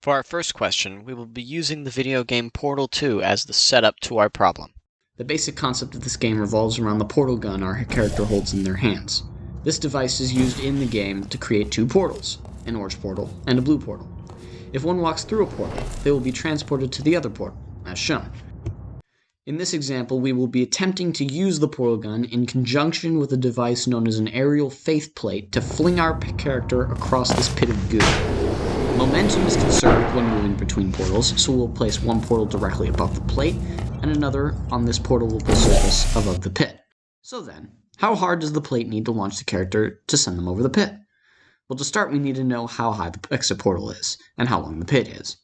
For our first question, we will be using the video game Portal 2 as the setup to our problem. The basic concept of this game revolves around the portal gun our character holds in their hands. This device is used in the game to create two portals, an orange portal and a blue portal. If one walks through a portal, they will be transported to the other portal, as shown. In this example, we will be attempting to use the portal gun in conjunction with a device known as an aerial faith plate to fling our character across this pit of goo. Momentum is conserved when moving between portals, so we'll place one portal directly above the plate, and another on this portalable surface above the pit. So then, how hard does the plate need to launch the character to send them over the pit? Well, to start, we need to know how high the exit portal is, and how long the pit is.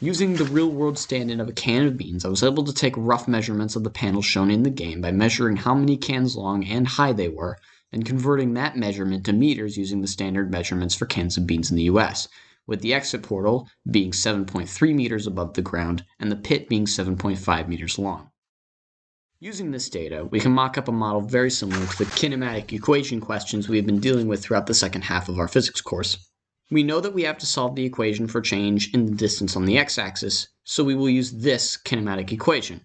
Using the real-world stand-in of a can of beans, I was able to take rough measurements of the panels shown in the game by measuring how many cans long and high they were, and converting that measurement to meters using the standard measurements for cans of beans in the US, with the exit portal being 7.3 meters above the ground and the pit being 7.5 meters long. Using this data, we can mock up a model very similar to the kinematic equation questions we have been dealing with throughout the second half of our physics course. We know that we have to solve the equation for change in the distance on the x-axis, so we will use this kinematic equation.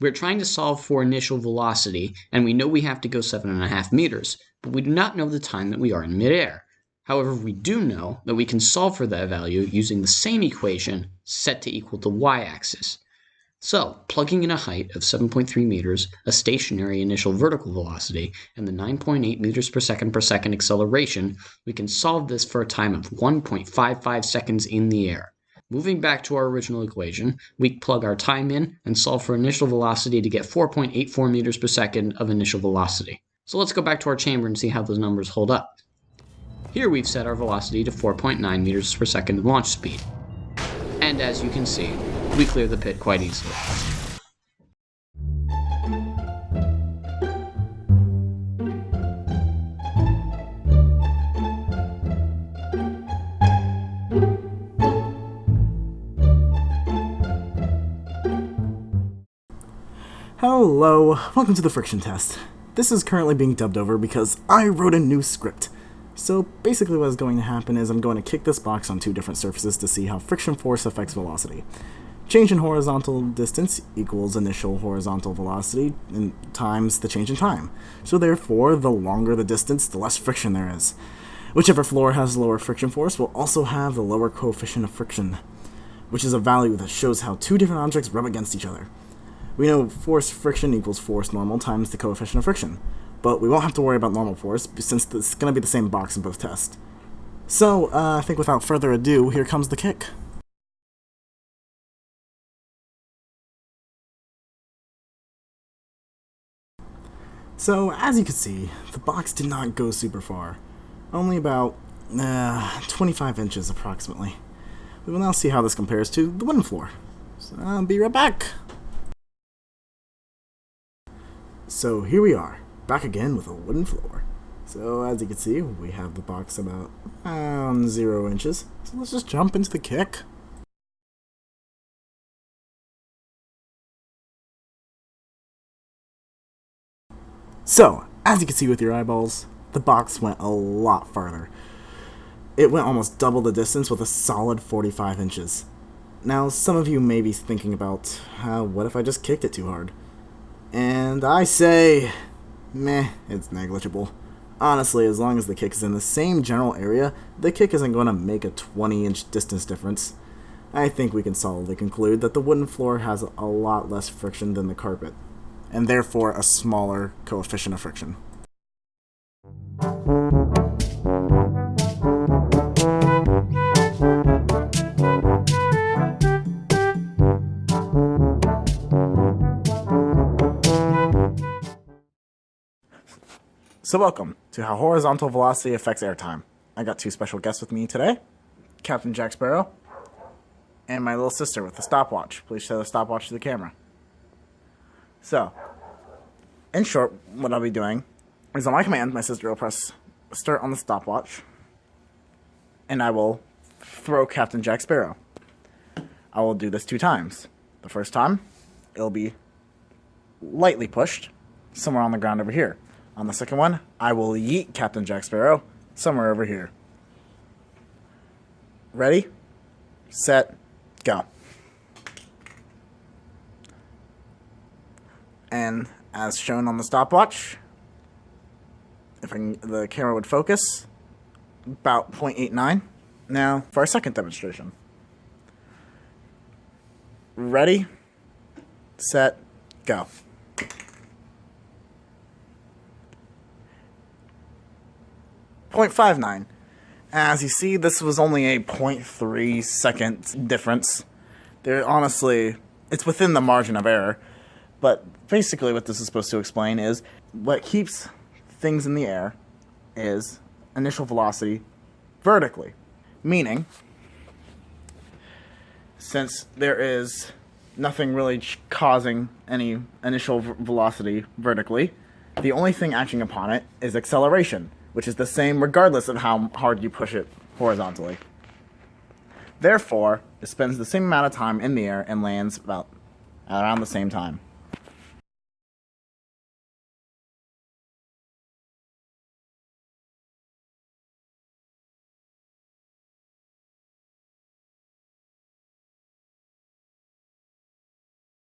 We're trying to solve for initial velocity, and we know we have to go 7.5 meters, but we do not know the time that we are in midair. However, we do know that we can solve for that value using the same equation set to equal the y-axis. So, plugging in a height of 7.3 meters, a stationary initial vertical velocity, and the 9.8 meters per second acceleration, we can solve this for a time of 1.55 seconds in the air. Moving back to our original equation, we plug our time in and solve for initial velocity to get 4.84 meters per second of initial velocity. So let's go back to our chamber and see how those numbers hold up. Here we've set our velocity to 4.9 meters per second of launch speed. And as you can see, we clear the pit quite easily. Hello, welcome to the friction test. This is currently being dubbed over because I wrote a new script. So basically what is going to happen is I'm going to kick this box on two different surfaces to see how friction force affects velocity. Change in horizontal distance equals initial horizontal velocity times the change in time. So therefore, the longer the distance, the less friction there is. Whichever floor has lower friction force will also have the lower coefficient of friction, which is a value that shows how two different objects rub against each other. We know force friction equals force normal times the coefficient of friction, but we won't have to worry about normal force since it's going to be the same box in both tests. So, I think without further ado, here comes the kick. So, as you can see, the box did not go super far. Only about 25 inches approximately. We will now see how this compares to the wooden floor. So, I'll be right back. So here we are, back again with a wooden floor. So as you can see, we have the box about 0 inches. So let's just jump into the kick. So, as you can see with your eyeballs, the box went a lot farther. It went almost double the distance with a solid 45 inches. Now, some of you may be thinking about, what if I just kicked it too hard? And I say, meh, it's negligible. Honestly, as long as the kick is in the same general area, the kick isn't going to make a 20-inch distance difference. I think we can solidly conclude that the wooden floor has a lot less friction than the carpet, and therefore a smaller coefficient of friction. So welcome to how horizontal velocity affects airtime. I got two special guests with me today, Captain Jack Sparrow, and my little sister with the stopwatch. Please show the stopwatch to the camera. So, in short, what I'll be doing is on my command, my sister will press start on the stopwatch, and I will throw Captain Jack Sparrow. I will do this 2 times. The first time, it'll be lightly pushed, somewhere on the ground over here. On the second one, I will yeet Captain Jack Sparrow somewhere over here. Ready? set, go. And as shown on the stopwatch, if the camera would focus, about 0.89. Now for our second demonstration. Ready, set, go. .59. As you see, this was only a 0.3 second difference. Honestly, it's within the margin of error. But basically what this is supposed to explain is what keeps things in the air is initial velocity vertically. Meaning, since there is nothing really causing any initial velocity vertically, the only thing acting upon it is acceleration, which is the same regardless of how hard you push it horizontally. Therefore, it spends the same amount of time in the air and lands about around the same time.